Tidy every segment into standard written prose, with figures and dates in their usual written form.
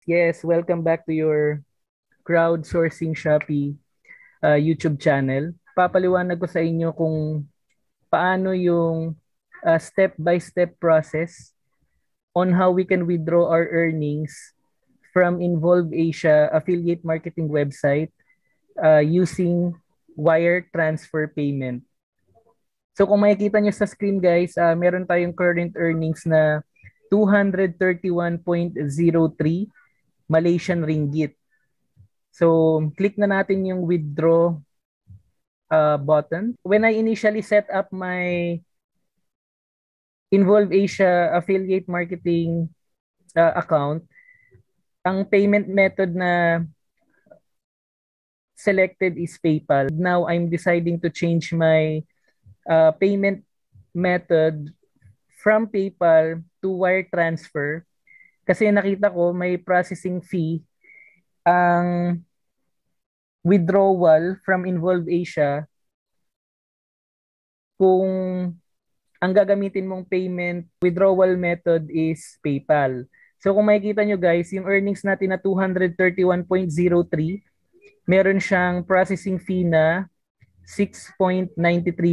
Yes, welcome back to your crowdsourcing Shopee YouTube channel. Papaliwanag ko sa inyo kung paano yung step-by-step process on how we can withdraw our earnings from Involve Asia affiliate marketing website using wire transfer payment. So kung makikita nyo sa screen guys, meron tayong current earnings na 231.03 Malaysian ringgit. So, click na natin yung withdraw button. When I initially set up my Involve Asia affiliate marketing account, ang payment method na selected is PayPal. Now, I'm deciding to change my payment method from PayPal to wire transfer kasi nakita ko may processing fee ang withdrawal from Involve Asia kung ang gagamitin mong payment withdrawal method is PayPal. So kung makikita nyo guys, yung earnings natin na 231.03, meron siyang processing fee na 6.93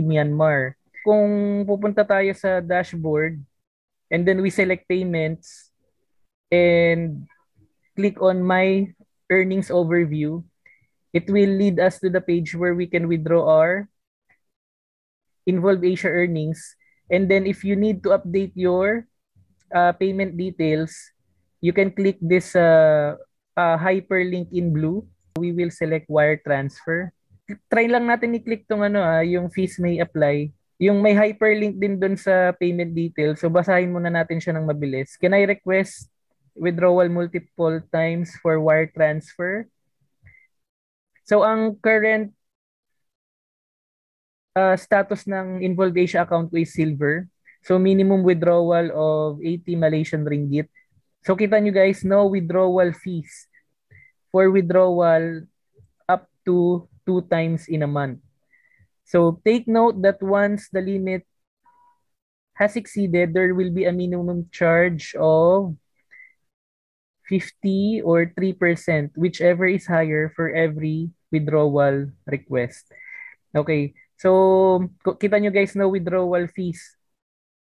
Myanmar. Kung pupunta tayo sa dashboard and then we select payments and click on my earnings overview, it will lead us to the page where we can withdraw our Involve Asia earnings. And then if you need to update your payment details, you can click this hyperlink in blue. We will select wire transfer. Try lang natin i-click tong yung fees may apply. Yung may hyperlink din doon sa payment details. So basahin muna natin siya ng mabilis. Can I request withdrawal multiple times for wire transfer? So ang current status ng Involve Asia account ko is silver. So minimum withdrawal of 80 Malaysian ringgit. So kita nyo guys, no withdrawal fees for withdrawal up to 2 times in a month. So take note that once the limit has exceeded, there will be a minimum charge of 50 or 3%, whichever is higher for every withdrawal request. Okay. So, kita nyo guys, no withdrawal fees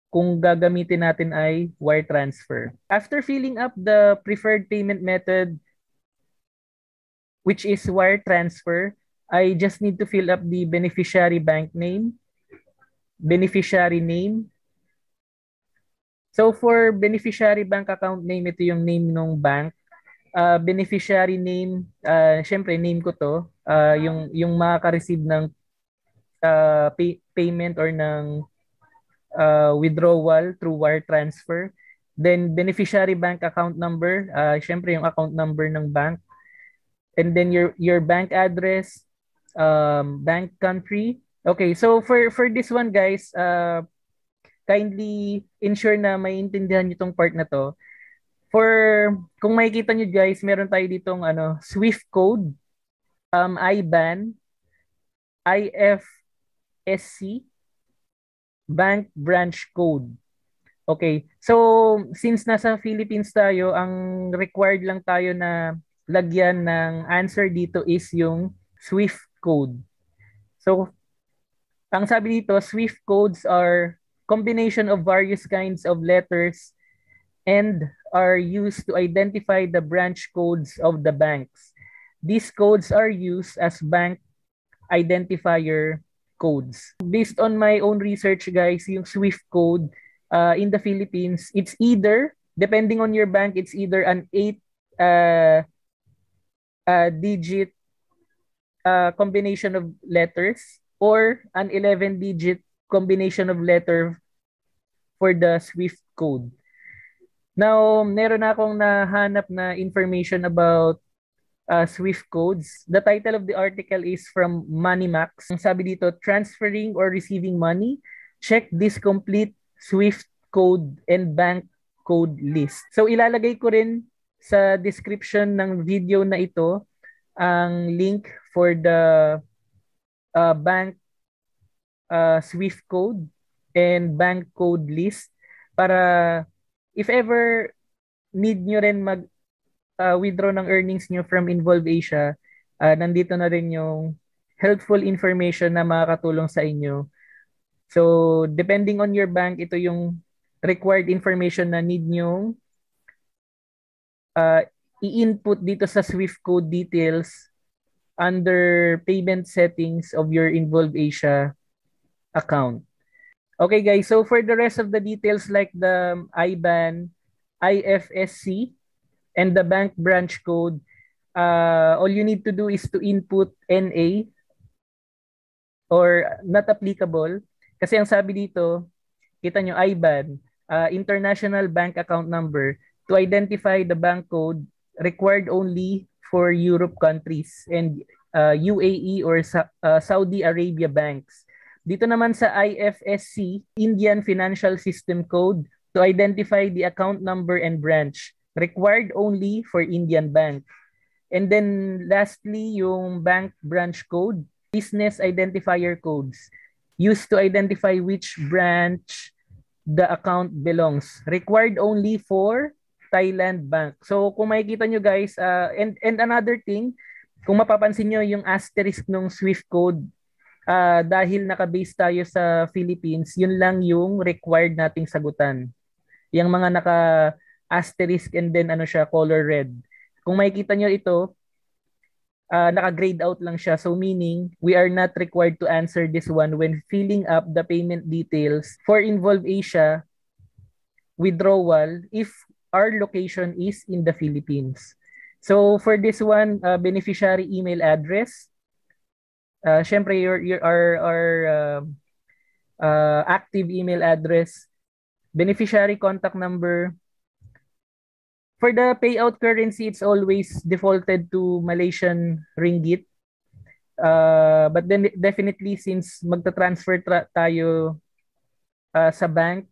kung gagamitin natin ay wire transfer. After filling up the preferred payment method, which is wire transfer, I just need to fill up the beneficiary bank name, beneficiary name. So, for beneficiary bank account name, ito yung name ng bank. Beneficiary name, syempre name ko to, yung makaka-receive ng payment or ng withdrawal through wire transfer. Then beneficiary bank account number, syempre yung account number ng bank. And then your bank address, bank country. Okay, so for this one guys, kindly ensure na maintindihan niyo tong part na to. For kung makikita niyo guys, meron tayo ditong Swift code, IBAN, IFSC, bank branch code. Okay. So, since nasa Philippines tayo, ang required lang tayo na lagyan ng answer dito is yung Swift code. So, ang sabi dito, Swift codes are combination of various kinds of letters and are used to identify the branch codes of the banks. These codes are used as bank identifier codes. Based on my own research, guys, yung Swift code in the Philippines, it's either, depending on your bank, it's either an 8-digit combination of letters or an 11-digit combination of letter for the Swift code. Now, meron na akong nahanap na information about Swift codes. The title of the article is from MoneyMax. Ang sabi dito, transferring or receiving money, check this complete Swift code and bank code list. So ilalagay ko rin sa description ng video na ito ang link for the bank Swift code and bank code list para if ever need nyo rin withdraw ng earnings nyo from Involve Asia, nandito na rin yung helpful information na makakatulong sa inyo. So, depending on your bank, ito yung required information na need nyo i-input dito sa Swift code details under payment settings of your Involve Asia account. Okay guys, so for the rest of the details like the IBAN, IFSC, and the bank branch code, all you need to do is to input NA or not applicable. Kasi ang sabi dito, kita nyo IBAN, International Bank Account Number, to identify the bank code required only for Europe countries and UAE or Saudi Arabia banks. Dito naman sa IFSC, Indian Financial System Code, to identify the account number and branch, required only for Indian bank. And then lastly, yung bank branch code, business identifier codes, used to identify which branch the account belongs. Required only for Thailand Bank. So kung makikita nyo guys, and another thing, kung mapapansin nyo yung asterisk ng Swift code, dahil naka-base tayo sa Philippines, yun lang yung required nating sagutan. Yung mga naka-asterisk and then ano siya, color red. Kung makikita nyo ito, naka-grade out lang siya. So meaning, we are not required to answer this one when filling up the payment details for Involve Asia withdrawal if our location is in the Philippines. So for this one, beneficiary email address, syempre our active email address, beneficiary contact number. For the payout currency, it's always defaulted to Malaysian ringgit. But then definitely since magta-transfer tayo sa bank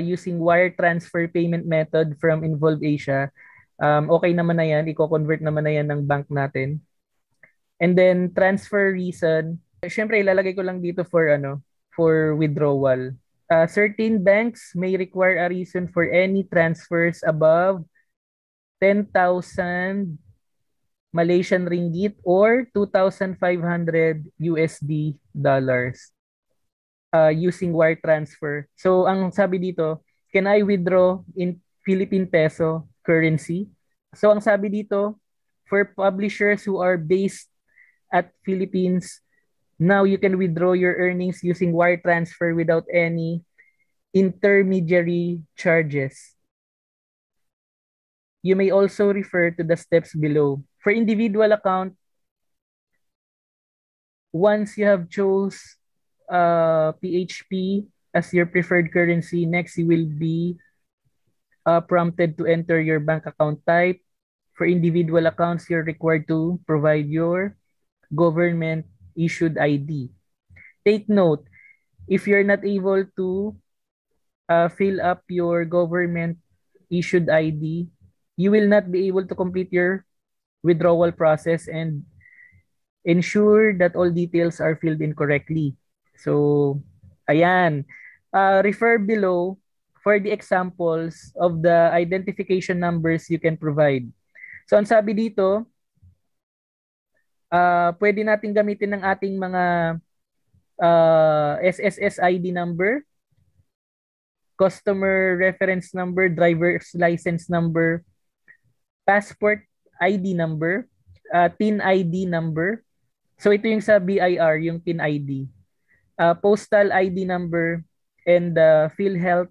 using wire transfer payment method from Involve Asia, okay naman na yan, i-convert naman na yan ng bank natin. And then transfer reason, syempre ilalagay ko lang dito for withdrawal. Certain banks may require a reason for any transfers above 10,000 Malaysian ringgit or 2,500 USD dollars using wire transfer. So ang sabi dito, can I withdraw in Philippine peso currency? So ang sabi dito, for publishers who are based at Philippines, now you can withdraw your earnings using wire transfer without any intermediary charges. You may also refer to the steps below. For individual account, once you have chose PHP as your preferred currency, next you will be prompted to enter your bank account type. For individual accounts, you're required to provide your government issued ID. Take note, if you're not able to fill up your government issued ID, you will not be able to complete your withdrawal process and ensure that all details are filled in correctly. So, ayan. Refer below for the examples of the identification numbers you can provide. So, ang sabi dito, pwede natin gamitin ng ating mga SSS ID number, customer reference number, driver's license number, passport ID number, TIN ID number. So ito yung sa BIR, yung TIN ID. Postal ID number and the PhilHealth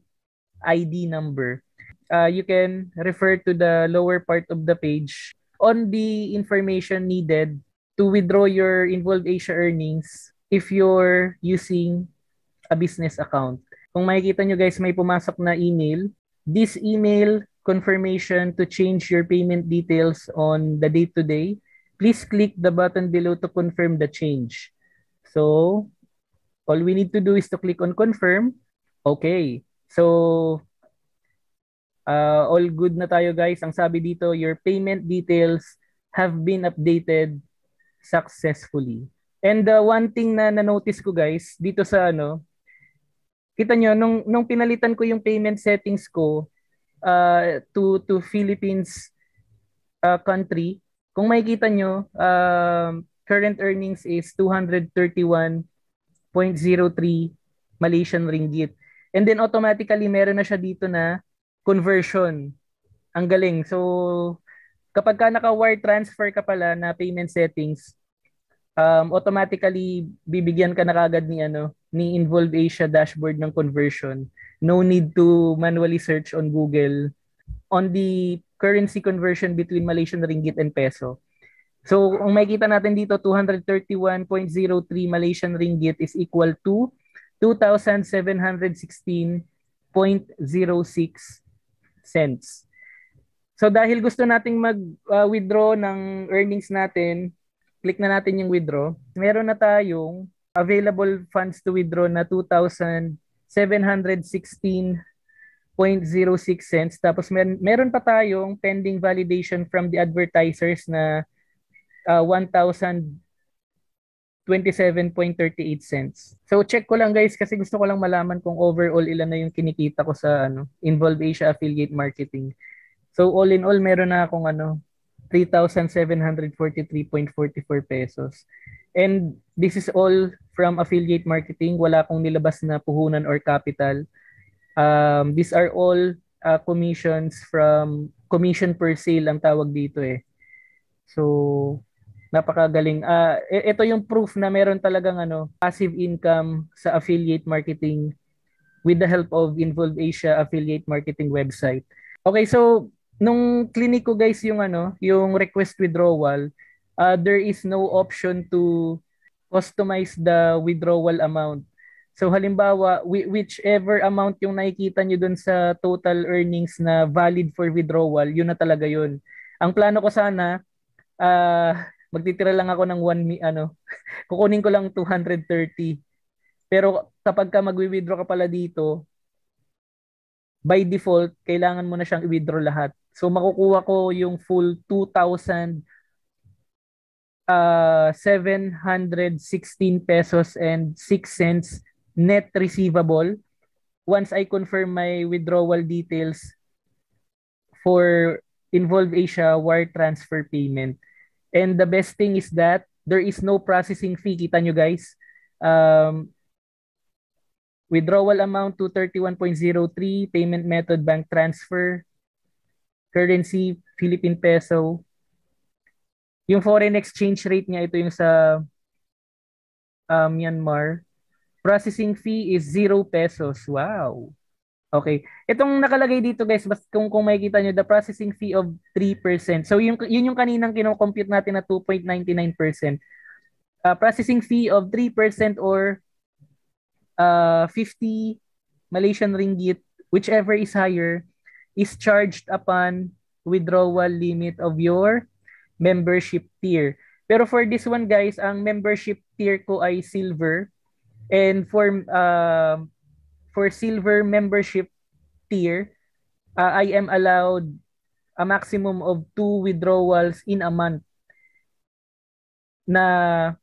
ID number. You can refer to the lower part of the page on the information needed to withdraw your Involve Asia earnings if you're using a business account. Kung makikita nyo guys, may pumasok na email. This email confirmation to change your payment details on the date today, please click the button below to confirm the change. So, all we need to do is to click on confirm. Okay. So, all good na tayo guys. Ang sabi dito, your payment details have been updated successfully. And one thing na na-notice ko guys, dito sa kita nyo, nung pinalitan ko yung payment settings ko, to Philippines country, kung makikita nyo, current earnings is 231.03 Malaysian ringgit. And then automatically meron na siya dito na conversion. Ang galing. So kapag ka naka-wire transfer ka pala na payment settings, automatically bibigyan ka na kagad ni Involve Asia dashboard ng conversion. No need to manually search on Google on the currency conversion between Malaysian ringgit and peso. So, ang makikita natin dito, 231.03 Malaysian ringgit is equal to 2,716.06 cents. So, dahil gusto nating mag-withdraw ng earnings natin, click na natin yung withdraw. Meron na tayong available funds to withdraw na 2,716.06 cents. Tapos meron pa tayong pending validation from the advertisers na 1,027.38 cents. So check ko lang guys kasi gusto ko lang malaman kung overall ilan na yung kinikita ko sa Involve Asia affiliate marketing. So all in all meron na akong 3,743.44 pesos. And this is all from affiliate marketing. Wala akong nilabas na puhunan or capital. These are all commissions from commission per sale ang tawag dito eh. So napakagaling. Ito yung proof na meron talagang passive income sa affiliate marketing with the help of Involve Asia affiliate marketing website. Okay, so nung clinic ko guys yung request withdrawal, there is no option to customize the withdrawal amount. So halimbawa, whichever amount yung nakikita nyo dun sa total earnings na valid for withdrawal, yun na talaga yun. Ang plano ko sana, magtitira lang ako ng kukunin ko lang 230. Pero kapag ka magwi-withdraw ka pala dito, by default, kailangan mo na siyang i-withdraw lahat. So makukuha ko yung full 2,716 pesos and 6 cents net receivable once I confirm my withdrawal details for Involve Asia wire transfer payment. And the best thing is that there is no processing fee. Kita nyo guys. Withdrawal amount to 31.03, payment method bank transfer, currency Philippine peso. Yung foreign exchange rate niya, ito yung sa Myanmar. Processing fee is 0 pesos. Wow. Okay. Itong nakalagay dito guys, kung makikita nyo, the processing fee of 3%. So yun yung kaninang kino-compute natin na 2.99%. Processing fee of 3% or 50 Malaysian ringgit, whichever is higher, is charged upon withdrawal limit of your membership tier. Pero for this one guys, ang membership tier ko ay silver. And for silver membership tier, I am allowed a maximum of 2 withdrawals in a month na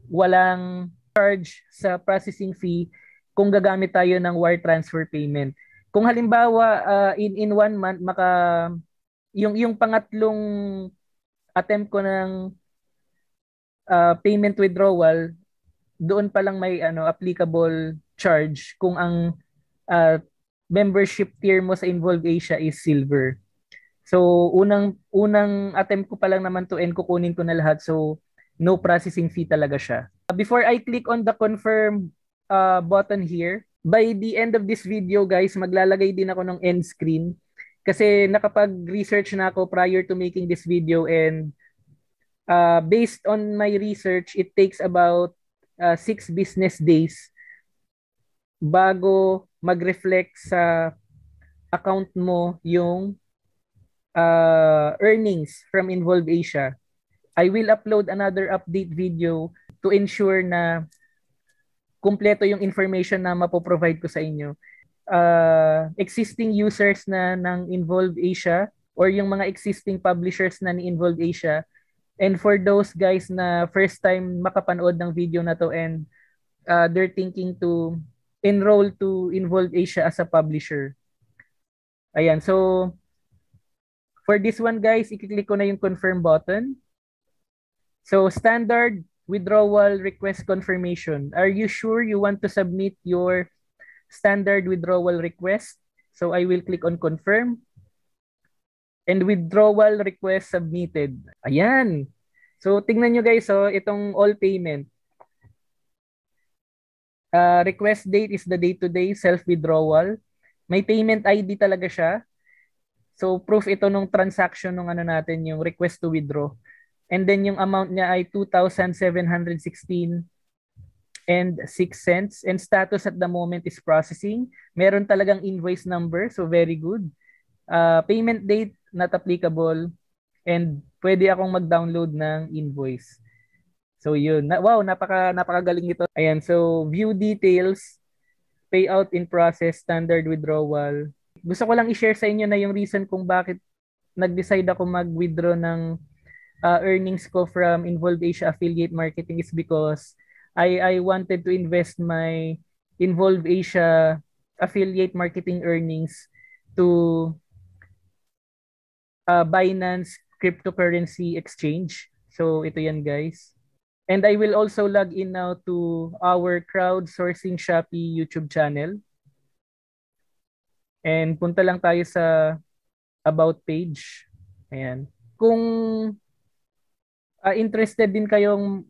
walang charge sa processing fee kung gagamit tayo ng wire transfer payment. Kung halimbawa in 1 month yung pangatlong attempt ko ng payment withdrawal, doon pa lang may applicable charge kung ang membership tier mo sa Involve Asia is silver. So unang attempt ko pa lang naman to and kukunin ko na lahat, so no processing fee talaga siya. Before I click on the confirm button here, by the end of this video guys, maglalagay din ako ng end screen kasi nakapag-research na ako prior to making this video, and based on my research, it takes about 6 business days bago mag-reflect sa account mo yung earnings from Involve Asia. I will upload another update video to ensure na kumpleto yung information na mapoprovide ko sa inyo. Existing users na ng Involve Asia or yung mga existing publishers na ni Involve Asia, and for those guys na first time makapanood ng video na to and they're thinking to enroll to Involve Asia as a publisher. Ayan, so For this one guys, i-click ko na yung confirm button. So standard withdrawal request confirmation. Are you sure you want to submit your standard withdrawal request? So I will click on confirm. And withdrawal request submitted. Ayan. So tingnan nyo guys, itong all payment. Request date is the day-to-day self-withdrawal. May payment ID talaga siya. So proof ito nung transaction nung ano natin, yung request to withdraw. And then yung amount niya ay 2,716 and 6 cents. And status at the moment is processing. Meron talagang invoice number, so very good. Payment date not applicable. And pwede akong mag-download ng invoice. So yun. Wow, napakagaling nito. Ayan, so view details, payout in process, standard withdrawal. Gusto ko lang i-share sa inyo na yung reason kung bakit nag-decide ako mag-withdraw ng earnings ko from Involve Asia Affiliate Marketing is because I wanted to invest my Involve Asia Affiliate Marketing earnings to Binance cryptocurrency exchange. So ito yan guys. And I will also log in now to our crowdsourcing Shopee YouTube channel. And punta lang tayo sa about page. Ayan. Kung interested din kayong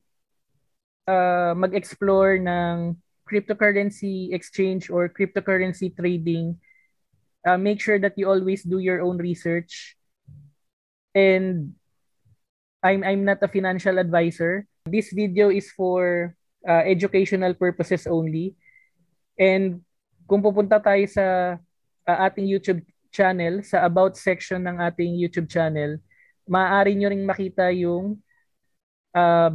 mag-explore ng cryptocurrency exchange or cryptocurrency trading, make sure that you always do your own research. And I'm not a financial advisor. This video is for educational purposes only. And kung pupunta tayo sa ating YouTube channel, sa about section ng ating YouTube channel, maaari nyo ring makita yung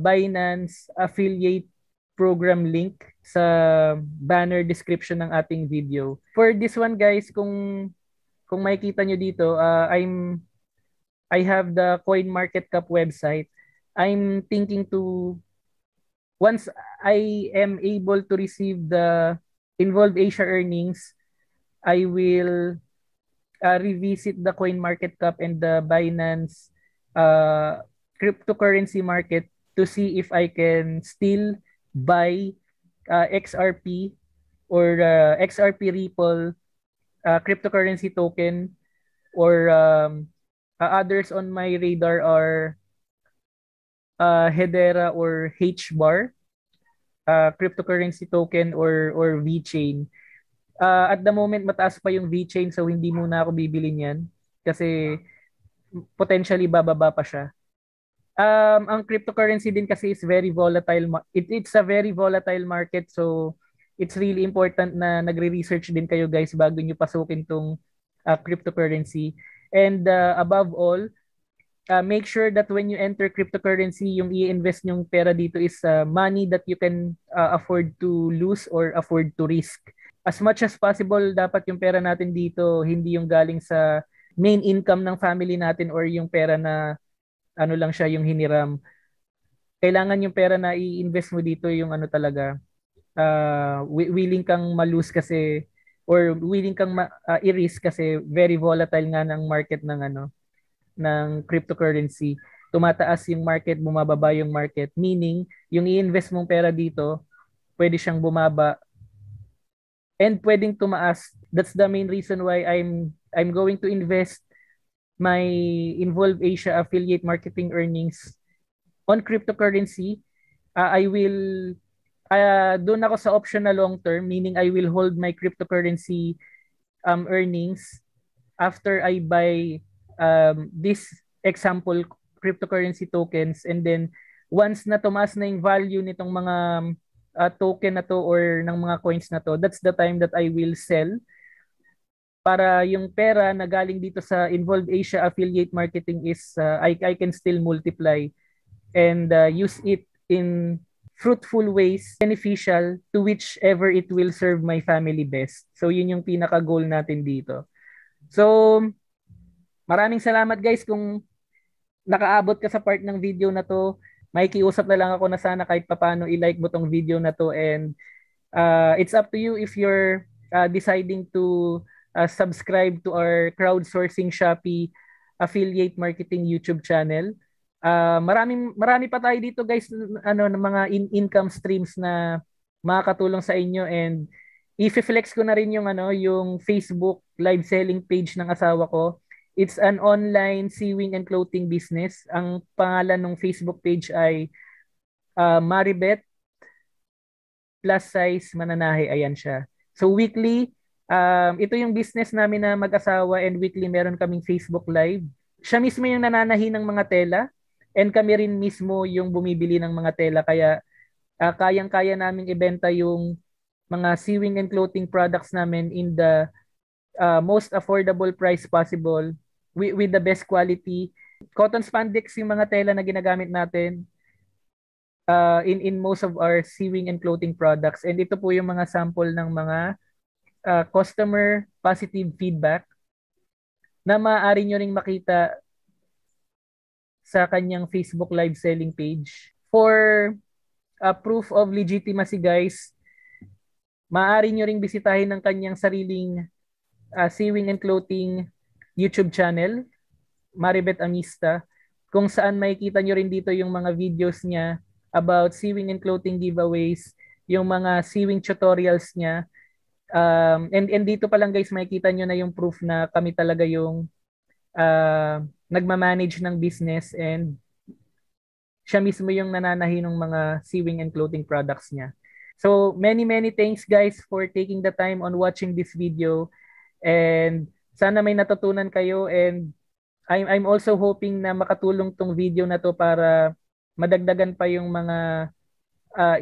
Binance affiliate program link sa banner description ng ating video. For this one guys, kung makikita nyo dito, I have the CoinMarketCap website. I'm thinking to, once I am able to receive the Involve Asia earnings, I will revisit the CoinMarketCap and the Binance cryptocurrency market to see if I can still buy XRP or XRP Ripple cryptocurrency token, or others on my radar are Hedera or HBAR cryptocurrency token or VeChain. At the moment mataas pa yung VeChain, so hindi muna ako bibili niyan kasi potentially bababa pa siya. Ang cryptocurrency din kasi is very volatile. It's a very volatile market, so it's really important na nagre-research din kayo guys bago nyo pasukin tong cryptocurrency. And above all, make sure that when you enter cryptocurrency, yung i-invest nyong pera dito is money that you can afford to lose or afford to risk. As much as possible, dapat yung pera natin dito hindi yung galing sa main income ng family natin or yung pera na ano lang siya, yung hiniram. Kailangan yung pera na i-invest mo dito yung ano talaga, willing kang malose kasi, or willing kang i-risk kasi very volatile nga ng market ng ano, ng cryptocurrency. Tumataas yung market, bumababa yung market. Meaning, yung i-invest mong pera dito, pwede siyang bumaba and pwedeng tumaas. That's the main reason why I'm going to invest my Involve Asia affiliate marketing earnings on cryptocurrency. I will doon ako sa option na long term, meaning I will hold my cryptocurrency earnings after I buy this example cryptocurrency tokens, and then once na tumaas na yung value nitong mga token na to or ng mga coins na to, that's the time that I will sell para yung pera na galing dito sa Involve Asia affiliate marketing is I can still multiply and use it in fruitful ways, beneficial to whichever it will serve my family best. So yun yung pinaka goal natin dito. So maraming salamat guys kung nakaabot ka sa part ng video na to. Makikiusap na lang ako na sana kahit papano i-like mo tong video na to, and it's up to you if you're deciding to subscribe to our crowdsourcing Shopee affiliate marketing YouTube channel. Marami pa tayo dito guys, ng mga income streams na makakatulong sa inyo, and i-flex ko na rin yung Facebook live selling page ng asawa ko. It's an online sewing and clothing business. Ang pangalan ng Facebook page ay Maribeth plus size mananahe. Ayan siya. So weekly, ito yung business namin na mag-asawa, and weekly meron kaming Facebook Live. Siya mismo yung nananahi ng mga tela, and kami rin mismo yung bumibili ng mga tela. Kaya kayang-kaya naming ibenta yung mga sewing and clothing products namin in the most affordable price possible, with the best quality. Cotton spandex yung mga tela na ginagamit natin in most of our sewing and clothing products. And ito po yung mga sample ng mga customer positive feedback na maaari nyo ring makita sa kanyang Facebook live selling page. For proof of legitimacy guys, maaari nyo ring bisitahin ng kanyang sariling sewing and clothing YouTube channel, Maribeth Amista, kung saan makikita nyo rin dito yung mga videos niya about sewing and clothing giveaways, yung mga sewing tutorials niya. And dito pa lang guys, makikita nyo na yung proof na kami talaga yung nagmamanage ng business, and siya mismo yung nananahi ng mga sewing and clothing products niya. So many thanks guys for taking the time on watching this video, and sana may natutunan kayo, and I'm also hoping na makatulong tong video na to para madagdagan pa yung mga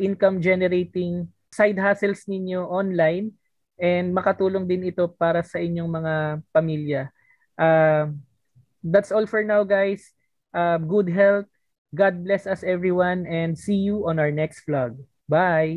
income generating side hustles ninyo online, and makatulong din ito para sa inyong mga pamilya. That's all for now guys. Good health. God bless us everyone, and see you on our next vlog. Bye!